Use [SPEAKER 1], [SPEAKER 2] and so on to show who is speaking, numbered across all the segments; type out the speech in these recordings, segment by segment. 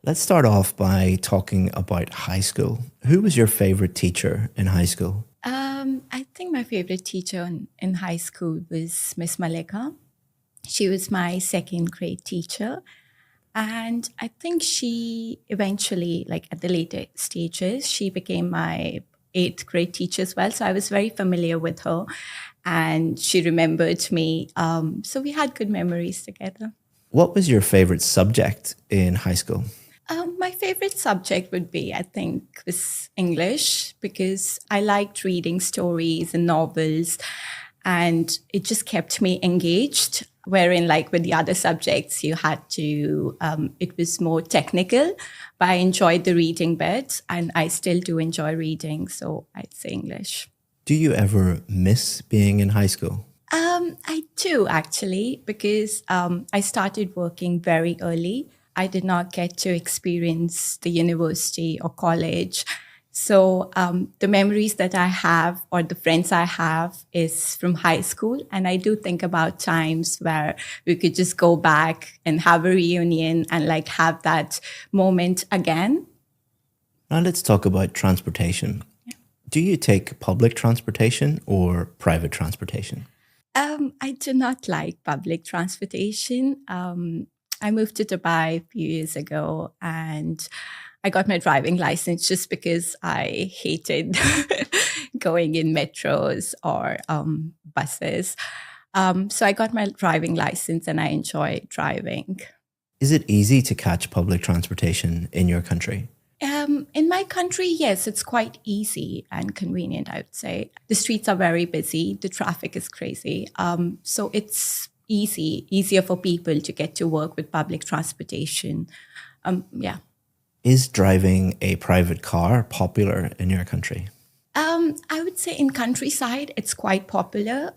[SPEAKER 1] Let's start off by talking about high school. Who was your favorite teacher in high school?
[SPEAKER 2] I think my favorite teacher in high school was Miss Malika. She was my second grade teacher. And I think she eventually, like at the later stages, she became my eighth grade teacher as well. So I was very familiar with her and she remembered me. So we had good memories together.
[SPEAKER 1] What was your favorite subject in high school?
[SPEAKER 2] My favorite subject would be, I think, was English because I liked reading stories and novels and it just kept me engaged. Wherein, like with the other subjects, you had to, it was more technical, but I enjoyed the reading bit and I still do enjoy reading. So I'd say English.
[SPEAKER 1] Do you ever miss being in high school?
[SPEAKER 2] I do actually, because I started working very early. I did not get to experience the university or college. So the memories that I have or the friends I have is from high school. And I do think about times where we could just go back and have a reunion and like have that moment again.
[SPEAKER 1] Now let's talk about transportation. Do you take public transportation or private transportation?
[SPEAKER 2] I do not like public transportation. I moved to Dubai a few years ago and I got my driving license just because I hated going in metros or buses. So I got my driving license and I enjoy driving.
[SPEAKER 1] Is it easy to catch public transportation in your country?
[SPEAKER 2] In my country, yes, it's quite easy and convenient, I would say. The streets are very busy. The traffic is crazy. So it's easier for people to get to work with public transportation. Yeah.
[SPEAKER 1] Is driving a private car popular in your country?
[SPEAKER 2] I would say in countryside, it's quite popular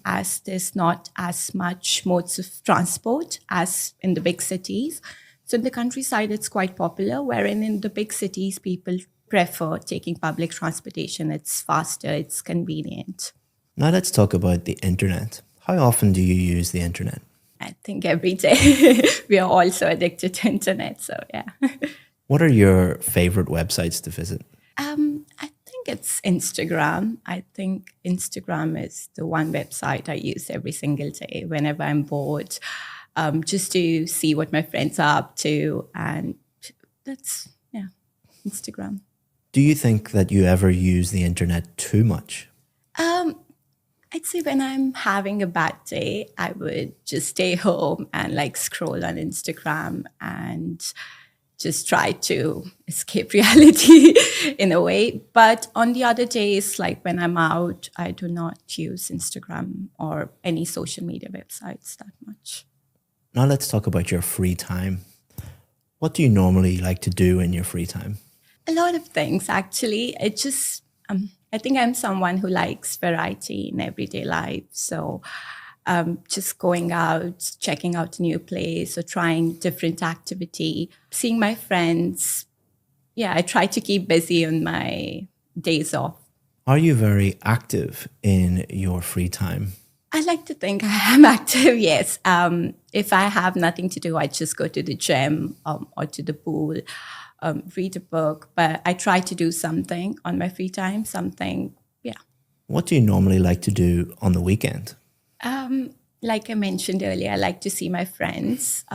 [SPEAKER 2] as there's not as much modes of transport as in the big cities. So in the countryside, it's quite popular, wherein in the big cities, people prefer taking public transportation. It's faster, it's convenient.
[SPEAKER 1] Now let's talk about the internet. How often do you use the internet?
[SPEAKER 2] I think every day. We are also addicted to internet, so yeah.
[SPEAKER 1] What are your favorite websites to visit?
[SPEAKER 2] I think it's Instagram. I think Instagram is the one website I use every single day whenever I'm bored, just to see what my friends are up to. And that's, yeah, Instagram.
[SPEAKER 1] Do you think that you ever use the internet too much?
[SPEAKER 2] I'd say when I'm having a bad day, I would just stay home and like scroll on Instagram and just try to escape reality in a way. But on the other days, like when I'm out, I do not use Instagram or any social media websites that much.
[SPEAKER 1] Now let's talk about your free time. What do you normally like to do in your free time?
[SPEAKER 2] A lot of things, actually. It just, I think I'm someone who likes variety in everyday life. So just going out, checking out a new place or trying different activity, seeing my friends. Yeah, I try to keep busy on my days off.
[SPEAKER 1] Are you very active in your free time?
[SPEAKER 2] I like to think I am active, yes. If I have nothing to do, I just go to the gym or to the pool, read a book. But I try to do something on my free time, something, yeah.
[SPEAKER 1] What do you normally like to do on the weekend?
[SPEAKER 2] Like I mentioned earlier, I like to see my friends,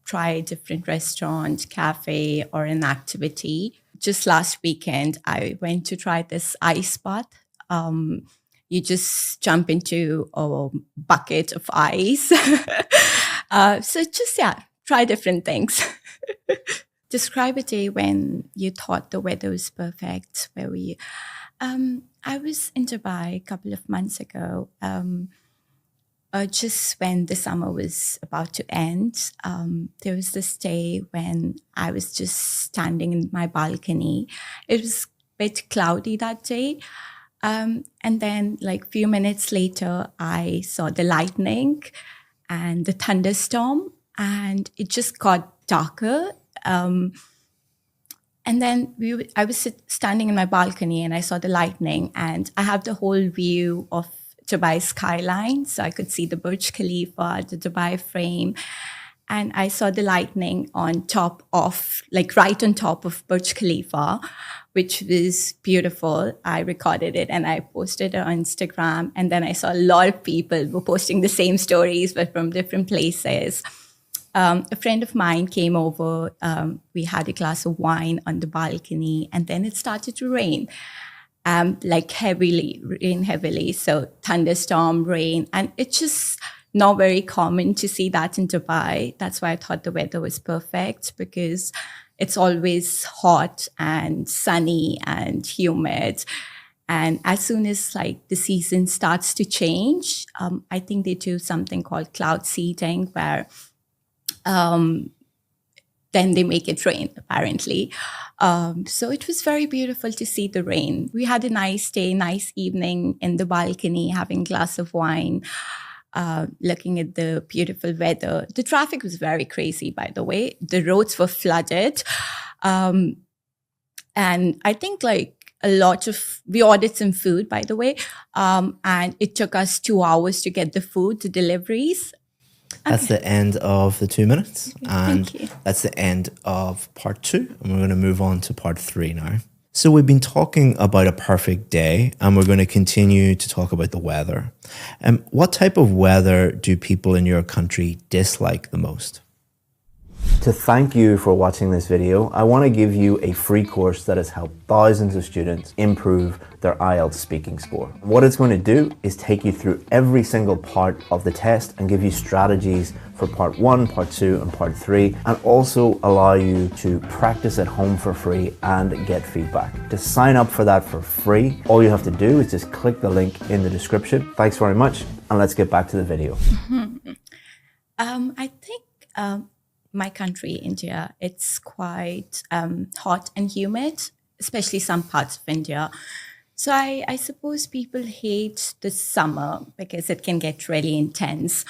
[SPEAKER 2] try a different restaurant, cafe, or an activity. Just last weekend, I went to try this ice bath. You just jump into a bucket of ice. So just, yeah, try different things. Describe a day when you thought the weather was perfect. Where were you? I was in Dubai a couple of months ago. Just when the summer was about to end, there was this day when I was just standing in my balcony. It was a bit cloudy that day. And then like a few minutes later, I saw the lightning and the thunderstorm and it just got darker. And then I was standing in my balcony and I saw the lightning and I have the whole view of Dubai skyline. So I could see the Burj Khalifa, the Dubai frame. and I saw the lightning on top of, like right on top of Burj Khalifa, which was beautiful. I recorded it and I posted it on Instagram. And then I saw a lot of people were posting the same stories, but from different places. A friend of mine came over. We had a glass of wine on the balcony, and then it started to rain. Like rain heavily. So thunderstorm, rain, and it's just not very common to see that in Dubai. That's why I thought the weather was perfect, because it's always hot and sunny and humid. And as soon as like the season starts to change, I think they do something called cloud seeding, where then they make it rain, apparently. So it was very beautiful to see the rain. We had a nice day, nice evening in the balcony, having a glass of wine, looking at the beautiful weather. The traffic was very crazy, by the way. The roads were flooded. And I think we ordered some food, by the way. And it took us 2 hours to get the food, the deliveries.
[SPEAKER 1] That's the end of the 2 minutes.
[SPEAKER 2] Okay,
[SPEAKER 1] and
[SPEAKER 2] thank you.
[SPEAKER 1] That's the end of part 2. And we're going to move on to part 3 now. So we've been talking about a perfect day, and we're going to continue to talk about the weather. What type of weather do people in your country dislike the most? To thank you for watching this video, I want to give you a free course that has helped thousands of students improve their IELTS speaking score. What it's going to do is take you through every single part of the test and give you strategies for part 1, part 2, and part 3, and also allow you to practice at home for free and get feedback. To sign up for that for free, all you have to do is just click the link in the description. Thanks very much, and let's get back to the video.
[SPEAKER 2] I think my country, India, it's quite hot and humid, especially some parts of India. So I suppose people hate the summer because it can get really intense.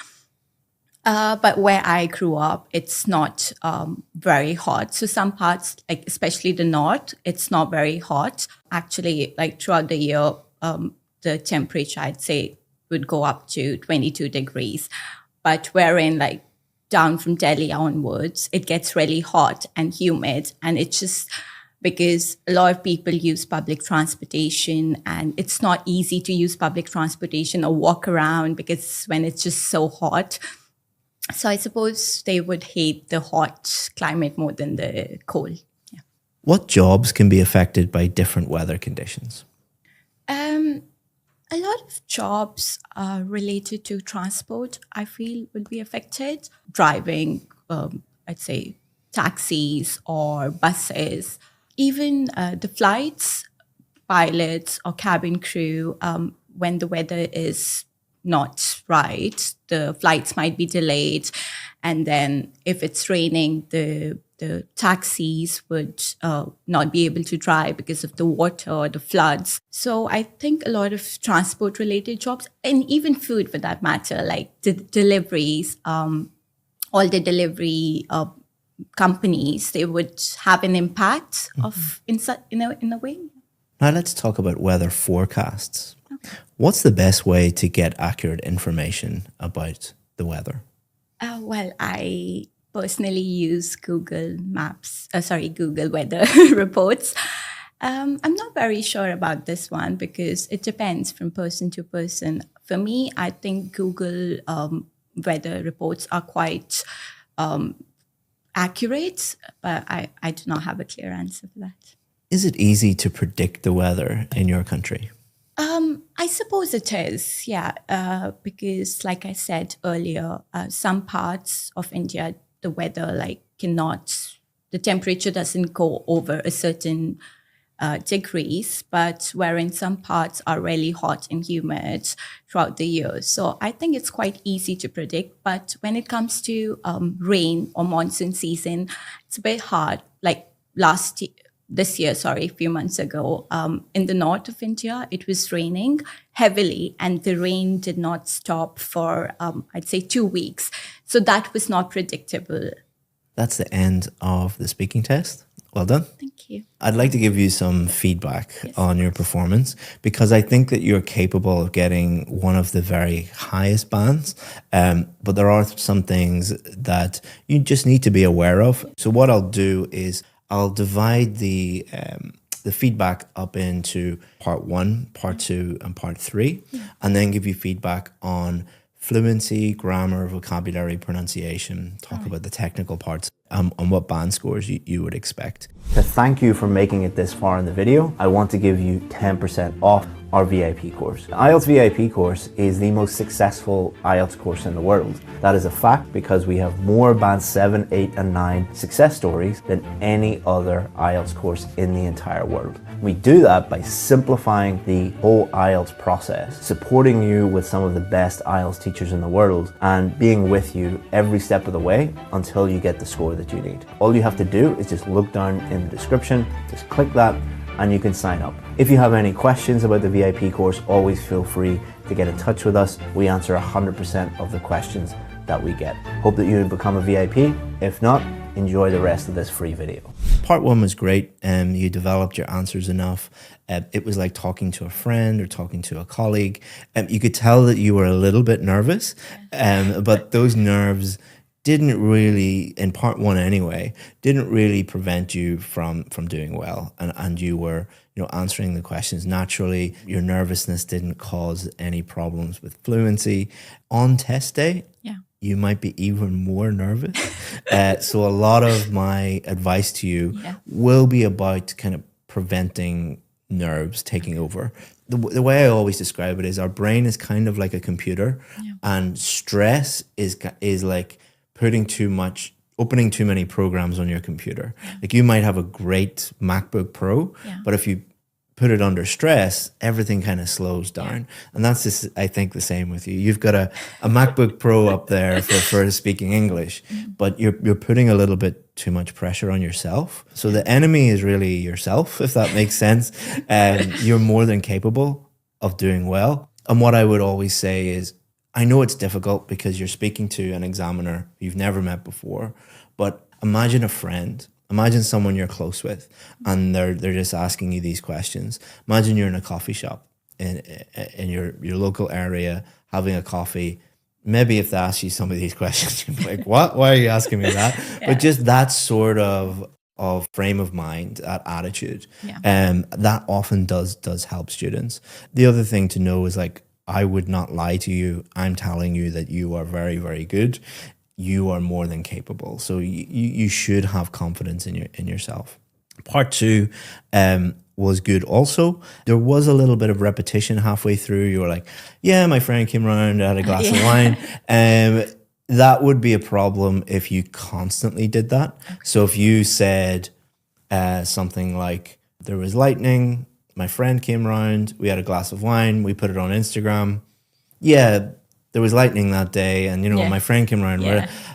[SPEAKER 2] But where I grew up, it's not very hot. So some parts, like especially the north, it's not very hot. Actually, like throughout the year, the temperature, I'd say, would go up to 22 degrees. But wherein like down from Delhi onwards, it gets really hot and humid. And it's just because a lot of people use public transportation, and it's not easy to use public transportation or walk around because when it's just so hot. So I suppose they would hate the hot climate more than the cold. Yeah.
[SPEAKER 1] What jobs can be affected by different weather conditions?
[SPEAKER 2] A lot of jobs related to transport, I feel, will be affected. Driving, I'd say, taxis or buses. Even the flights, pilots or cabin crew, when the weather is not right, the flights might be delayed. And then if it's raining, the taxis would not be able to drive because of the water or the floods. So I think a lot of transport-related jobs, and even food for that matter, like the deliveries, all the delivery companies, they would have an impact of in a way.
[SPEAKER 1] Now let's talk about weather forecasts. Okay. What's the best way to get accurate information about the weather?
[SPEAKER 2] Well, I personally use Google weather reports. I'm not very sure about this one because it depends from person to person. For me, I think Google weather reports are quite accurate, but I do not have a clear answer for that.
[SPEAKER 1] Is it easy to predict the weather in your country?
[SPEAKER 2] I suppose it is, yeah, because like I said earlier, some parts of India, the weather the temperature doesn't go over a certain degrees, but wherein some parts are really hot and humid throughout the year. So I think it's quite easy to predict. But when it comes to rain or monsoon season, it's a bit hard. Like this year, a few months ago, in the north of India, it was raining heavily and the rain did not stop for, I'd say 2 weeks. So that was not predictable.
[SPEAKER 1] That's the end of the speaking test. Well done.
[SPEAKER 2] Thank you.
[SPEAKER 1] I'd like to give you some feedback on your performance because I think that you're capable of getting one of the very highest bands, but there are some things that you just need to be aware of. So what I'll do is I'll divide the feedback up into part 1, part 2, and part 3, and then give you feedback on fluency, grammar, vocabulary, pronunciation, talk about the technical parts, and what band scores you would expect. To thank you for making it this far in the video, I want to give you 10% off our VIP course. The IELTS VIP course is the most successful IELTS course in the world. That is a fact because we have more band 7, 8, and 9 success stories than any other IELTS course in the entire world. We do that by simplifying the whole IELTS process, supporting you with some of the best IELTS teachers in the world, and being with you every step of the way until you get the score that you need. All you have to do is just look down in the description, just click that, and you can sign up. If you have any questions about the VIP course, always feel free to get in touch with us. We answer 100% of the questions that we get. Hope that you become a VIP. If not, enjoy the rest of this free video. Part 1 was great, and you developed your answers enough. It was like talking to a friend or talking to a colleague. You could tell that you were a little bit nervous, but those nerves didn't really, in part 1 anyway, didn't really prevent you from doing well. And you were, answering the questions naturally. Your nervousness didn't cause any problems with fluency. On test day, you might be even more nervous. So a lot of my advice to you will be about kind of preventing nerves taking over. The way I always describe it is our brain is kind of like a computer, and stress is like opening too many programs on your computer. Like you might have a great MacBook Pro, but if you put it under stress, everything kind of slows down. And that's just, I think, the same with you. You've got a MacBook Pro up there for speaking English, but you're putting a little bit too much pressure on yourself. So the enemy is really yourself, if that makes sense. You're more than capable of doing well. And what I would always say is, I know it's difficult because you're speaking to an examiner you've never met before, but imagine a friend. Imagine someone you're close with, and they're just asking you these questions. Imagine you're in a coffee shop in your local area, having a coffee. Maybe if they ask you some of these questions, you're like, what? Why are you asking me that? But just that sort of frame of mind, that attitude, that often does help students. The other thing to know is, like, I would not lie to you. I'm telling you that you are very, very good. You are more than capable. So you should have confidence in yourself. Part 2 was good also. There was a little bit of repetition halfway through. You were like, yeah, my friend came around, had a glass of wine. That would be a problem if you constantly did that. Okay. So if you said something like, there was lightning, my friend came around, we had a glass of wine, we put it on Instagram. Yeah, there was lightning that day, and my friend came around.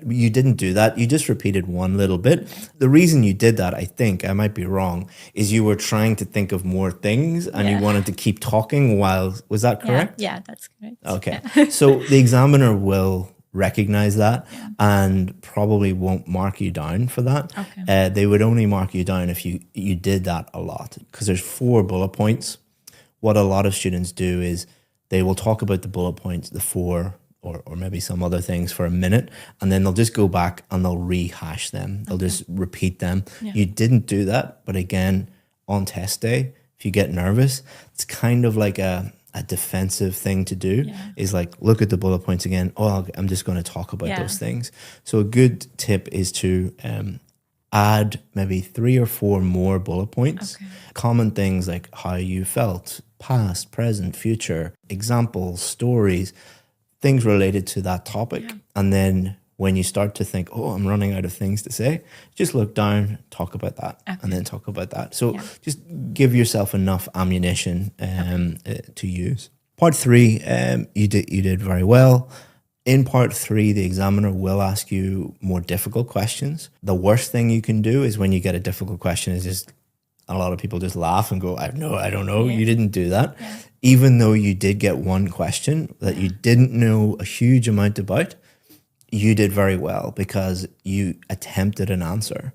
[SPEAKER 1] You didn't do that. You just repeated one little bit. The reason you did that, I think, I might be wrong, is you were trying to think of more things and you wanted to keep talking while, was that correct?
[SPEAKER 2] Yeah, that's correct.
[SPEAKER 1] Okay. So the examiner will recognize that and probably won't mark you down for that. Okay. They would only mark you down if you did that a lot, because there's 4 bullet points. What a lot of students do is they will talk about the bullet points, the 4 or maybe some other things for a minute, and then they'll just go back and they'll rehash them. They'll just repeat them. You didn't do that, but again, on test day, if you get nervous, it's kind of like a defensive thing to do, is like, look at the bullet points again. Oh, I'm just going to talk about those things. So a good tip is to add maybe 3 or 4 more bullet points. Okay. Common things like how you felt, past, present, future, examples, stories, things related to that topic. Yeah. And then when you start to think, oh, I'm running out of things to say, just look down, talk about that, and then talk about that. So just give yourself enough ammunition to use. Part 3, you did very well. In part 3, the examiner will ask you more difficult questions. The worst thing you can do is when you get a difficult question is just, a lot of people just laugh and go, I don't know. You didn't do that. Yeah. Even though you did get one question that you didn't know a huge amount about, you did very well because you attempted an answer.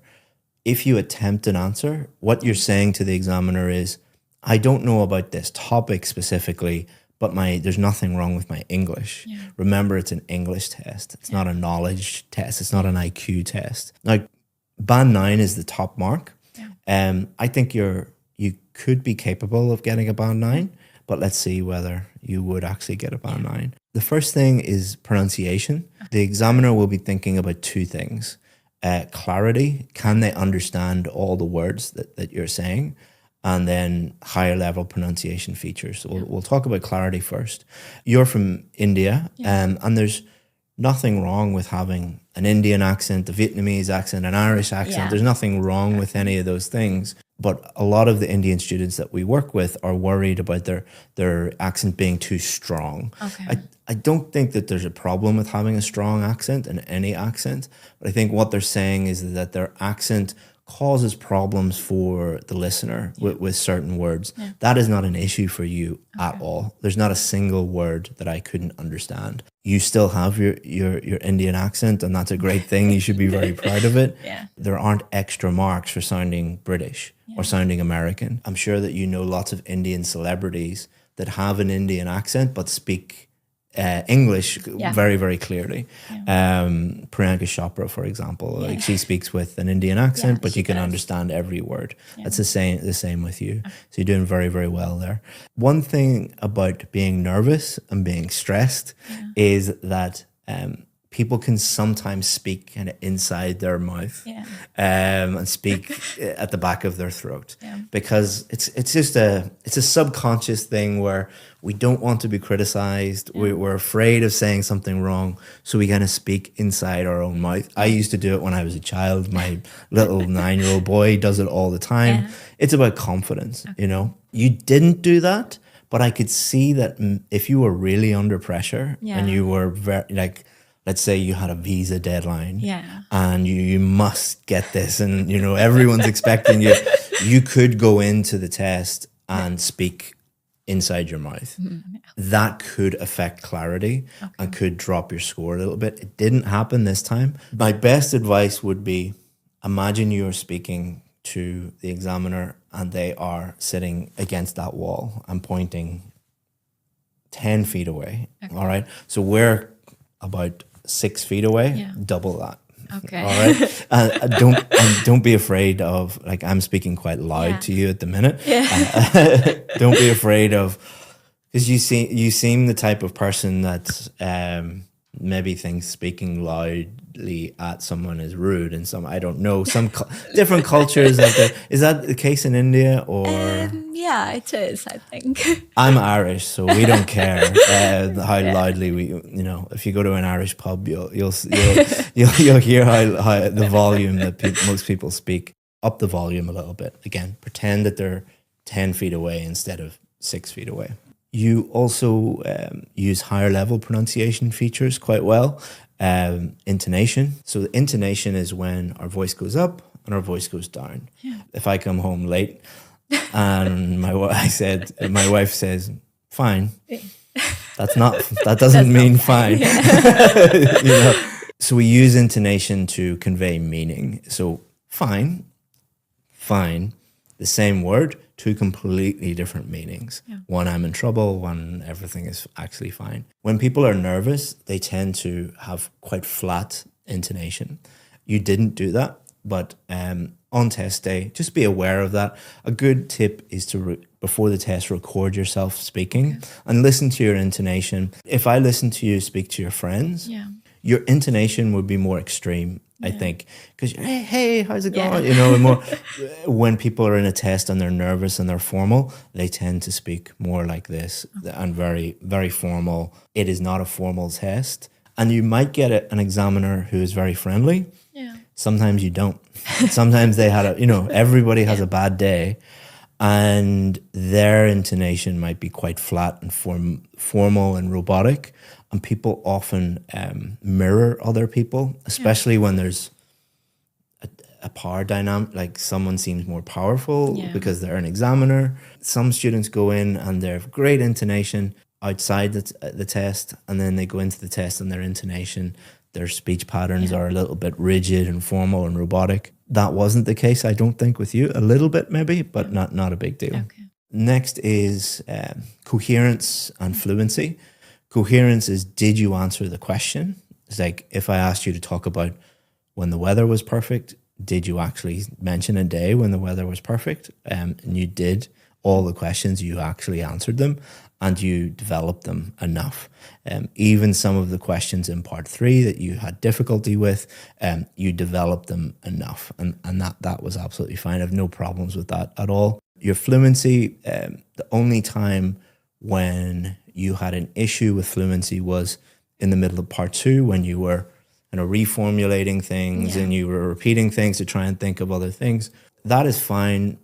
[SPEAKER 1] if you attempt an answer, what you're saying to the examiner is, I don't know about this topic specifically, but there's nothing wrong with my English.
[SPEAKER 2] Yeah.
[SPEAKER 1] Remember, it's an English test. It's not a knowledge test. It's not an IQ test. Like, band 9 is the top mark.
[SPEAKER 2] Yeah.
[SPEAKER 1] I think you could be capable of getting a band 9, but let's see whether you would actually get a band 9. The first thing is pronunciation. The examiner will be thinking about two things. Clarity, can they understand all the words that you're saying? And then higher level pronunciation features. So we'll talk about clarity first. You're from India, and there's nothing wrong with having an Indian accent, a Vietnamese accent, an Irish accent.
[SPEAKER 2] Yeah.
[SPEAKER 1] There's nothing wrong with any of those things. But a lot of the Indian students that we work with are worried about their accent being too strong.
[SPEAKER 2] Okay.
[SPEAKER 1] I don't think that there's a problem with having a strong accent in any accent, but I think what they're saying is that their accent causes problems for the listener with certain words. Yeah. That is not an issue for you at all. There's not a single word that I couldn't understand. You still have your Indian accent, and that's a great thing. You should be very proud of it.
[SPEAKER 2] Yeah.
[SPEAKER 1] There aren't extra marks for sounding British or sounding American. I'm sure that you know lots of Indian celebrities that have an Indian accent but speak English very, very clearly. Priyanka Chopra, for example, like she speaks with an Indian accent, but you can understand every word. That's the same with you. So you're doing very, very well there. One thing about being nervous and being stressed is that people can sometimes speak kind of inside their mouth and speak at the back of their throat because it's just a subconscious thing where we don't want to be criticized. We're afraid of saying something wrong, so we kind of speak inside our own mouth. I used to do it when I was a child. My little 9-year-old boy does it all the time. It's about confidence, you know. You didn't do that, but I could see that if you were really under pressure and you were very like, let's say you had a visa deadline and you must get this and, you know, everyone's expecting you. You could go into the test and speak inside your mouth. That could affect clarity and could drop your score a little bit. It didn't happen this time. My best advice would be, imagine you're speaking to the examiner and they are sitting against that wall and pointing 10 feet away. All right. So we're about 6 feet away, double that.
[SPEAKER 2] Okay.
[SPEAKER 1] All right. Don't be afraid of, like, I'm speaking quite loud to you at the minute. Don't be afraid of, because you seem the type of person that maybe thinks speaking loudly at someone is rude, and I don't know, some different cultures out there. Is that the case in India or?
[SPEAKER 2] Yeah, it is, I think.
[SPEAKER 1] I'm Irish, so we don't care how loudly we. You know, if you go to an Irish pub, you'll hear how the volume that most people speak. Up the volume a little bit. Again, pretend that they're 10 feet away instead of 6 feet away. You also use higher level pronunciation features quite well. Intonation. So the intonation is when our voice goes up and our voice goes down. If I come home late and my wife says, fine, that doesn't mean fine. You know? So we use intonation to convey meaning. So fine, the same word, two completely different meanings. One, I'm in trouble, one, everything is actually fine. When people are nervous, they tend to have quite flat intonation. You didn't do that, but on test day, just be aware of that. A good tip is to, before the test, record yourself speaking and listen to your intonation. If I listen to you speak to your friends, your intonation would be more extreme, I think, because hey, how's it going? You know, more when people are in a test and they're nervous and they're formal, they tend to speak more like this and very, very formal. It is not a formal test, and you might get an examiner who is very friendly. Sometimes you don't. Sometimes they had everybody has a bad day, and their intonation might be quite flat and formal and robotic. And people often mirror other people, especially when there's a power dynamic, like someone seems more powerful because they're an examiner. Some students go in and they have great intonation outside the test, and then they go into the test and their intonation, their speech patterns are a little bit rigid and formal and robotic. That wasn't the case, I don't think, with you. A little bit maybe, but not a big deal.
[SPEAKER 2] Okay.
[SPEAKER 1] Next is coherence and fluency. Coherence is, did you answer the question? It's like if I asked you to talk about when the weather was perfect, did you actually mention a day when the weather was perfect? And you did all the questions, you actually answered them, and you developed them enough. Even some of the questions in part 3 that you had difficulty with, you developed them enough. And that was absolutely fine. I have no problems with that at all. Your fluency, the only time when you had an issue with fluency was in the middle of part 2 when you were reformulating things and you were repeating things to try and think of other things. That is fine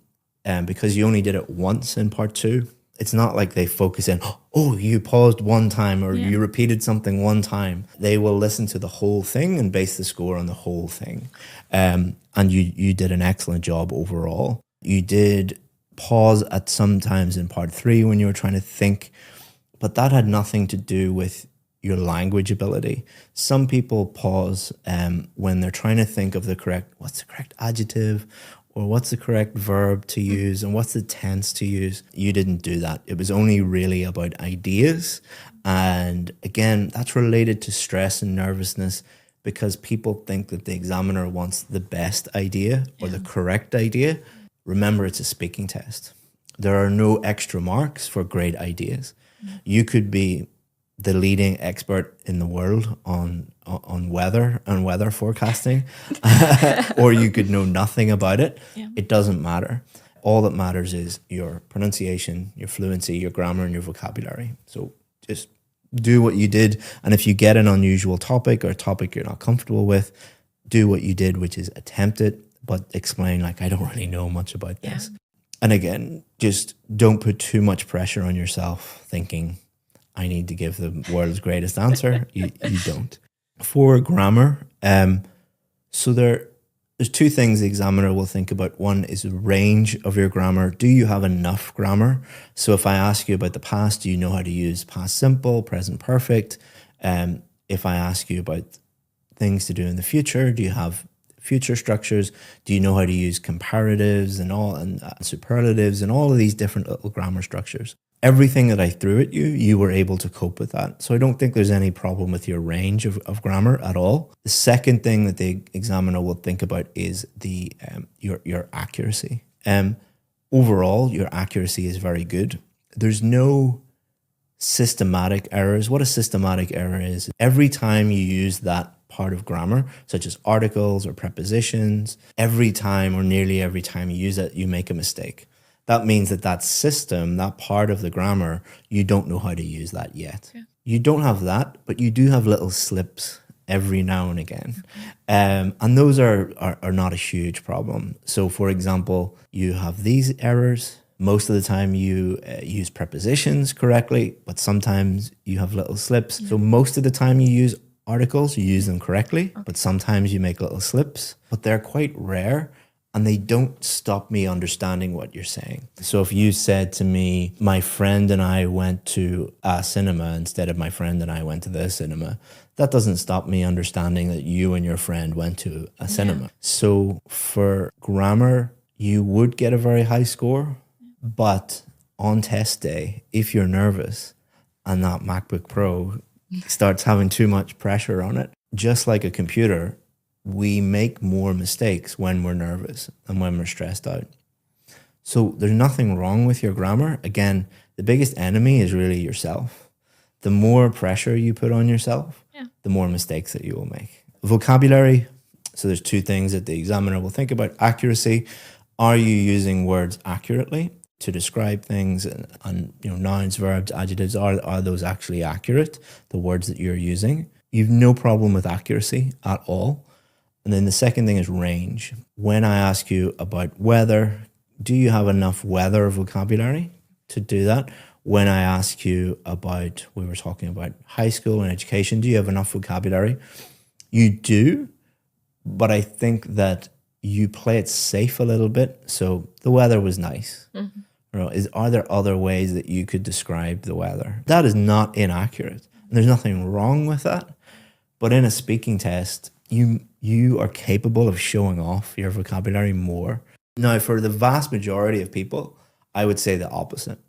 [SPEAKER 1] because you only did it once in part 2. It's not like they focus in, oh, you paused one time or you repeated something one time. They will listen to the whole thing and base the score on the whole thing. And you did an excellent job overall. You did pause at some times in part 3 when you were trying to think, but that had nothing to do with your language ability. Some people pause when they're trying to think of what's the correct adjective or what's the correct verb to use and what's the tense to use. You didn't do that. It was only really about ideas. And again, that's related to stress and nervousness because people think that the examiner wants the best idea or the correct idea. Remember, it's a speaking test. There are no extra marks for great ideas. You could be the leading expert in the world on weather and weather forecasting, or you could know nothing about it. It doesn't matter. All that matters is your pronunciation, your fluency, your grammar, and your vocabulary. So just do what you did. And if you get an unusual topic or a topic you're not comfortable with, do what you did, which is attempt it, but explain like, I don't really know much about this. And again, just don't put too much pressure on yourself thinking, I need to give the world's greatest answer. You don't. For grammar, so there's two things the examiner will think about. One is the range of your grammar. Do you have enough grammar? So if I ask you about the past, do you know how to use past simple, present perfect? If I ask you about things to do in the future, do you have future structures? Do you know how to use comparatives and superlatives and all of these different little grammar structures? Everything that I threw at you, you were able to cope with that. So I don't think there's any problem with your range of grammar at all. The second thing that the examiner will think about is your accuracy. Overall, your accuracy is very good. There's no systematic errors. What a systematic error is, every time you use that part of grammar, such as articles or prepositions, every time or nearly every time you use it, you make a mistake. That means that system, that part of the grammar, you don't know how to use that yet. Yeah. You don't have that, but you do have little slips every now and again. And those are not a huge problem. So for example, you have these errors. Most of the time you use prepositions correctly, but sometimes you have little slips. Yeah. So most of the time you use articles, you use them correctly, but sometimes you make little slips, but they're quite rare. And they don't stop me understanding what you're saying. So if you said to me, my friend and I went to a cinema instead of my friend and I went to the cinema, that doesn't stop me understanding that you and your friend went to a cinema. So for grammar, you would get a very high score, but on test day, if you're nervous and that MacBook Pro starts having too much pressure on it, just like a computer, we make more mistakes when we're nervous and when we're stressed out. So there's nothing wrong with your grammar. Again, the biggest enemy is really yourself. The more pressure you put on yourself, the more mistakes that you will make. Vocabulary. So there's two things that the examiner will think about. Accuracy. Are you using words accurately to describe things? And nouns, verbs, adjectives, are those actually accurate? The words that you're using. You've no problem with accuracy at all. And then the second thing is range. When I ask you about weather, do you have enough weather vocabulary to do that? When I ask you about, we were talking about high school and education, do you have enough vocabulary? You do, but I think that you play it safe a little bit. So the weather was nice. Mm-hmm. Are there other ways that you could describe the weather? That is not inaccurate. And there's nothing wrong with that. But in a speaking test, you you are capable of showing off your vocabulary more. Now, for the vast majority of people, I would say the opposite.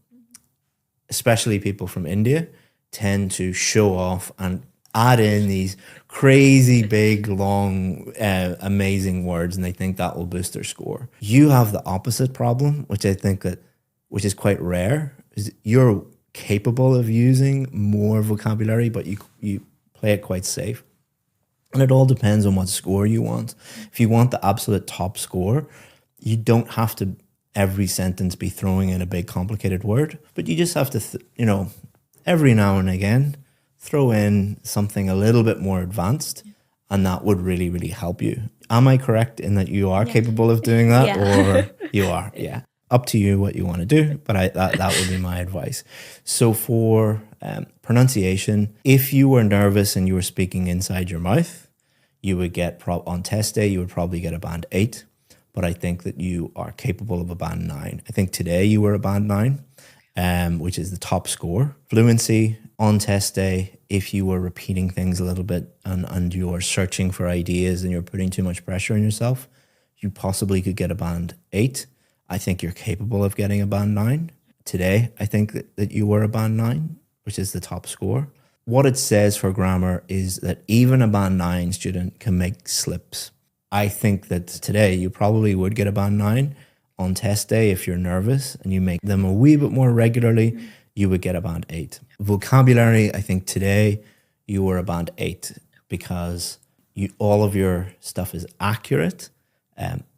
[SPEAKER 1] Especially people from India tend to show off and add in these crazy big, long, amazing words, and they think that will boost their score. You have the opposite problem, which which is quite rare. Is you're capable of using more vocabulary, but you play it quite safe. And it all depends on what score you want. If you want the absolute top score, you don't have to every sentence be throwing in a big complicated word, but you just have to, every now and again, throw in something a little bit more advanced, and that would really, really help you. Am I correct in that you are capable of doing that? Or you are? Yeah. Up to you what you want to do, but that would be my advice. So for pronunciation, if you were nervous and you were speaking inside your mouth, you would get, on test day, you would probably get a band 8, but I think that you are capable of a band 9. I think today you were a band 9, which is the top score. Fluency, on test day, if you were repeating things a little bit and you're searching for ideas and you're putting too much pressure on yourself, you possibly could get a band 8. I think you're capable of getting a band 9. Today, I think that you were a band 9, which is the top score. What it says for grammar is that even a band 9 student can make slips. I think that today you probably would get a band 9. On test day, if you're nervous and you make them a wee bit more regularly, you would get a band 8. Vocabulary, I think today you were a band 8 because all of your stuff is accurate,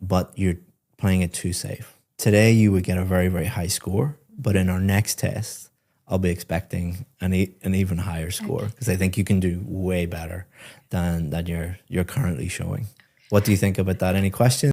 [SPEAKER 1] but you're playing it too safe. Today you would get a very, very high score, but in our next test, I'll be expecting an even higher score because I think you can do way better than you're currently showing. What do you think about that? Any questions?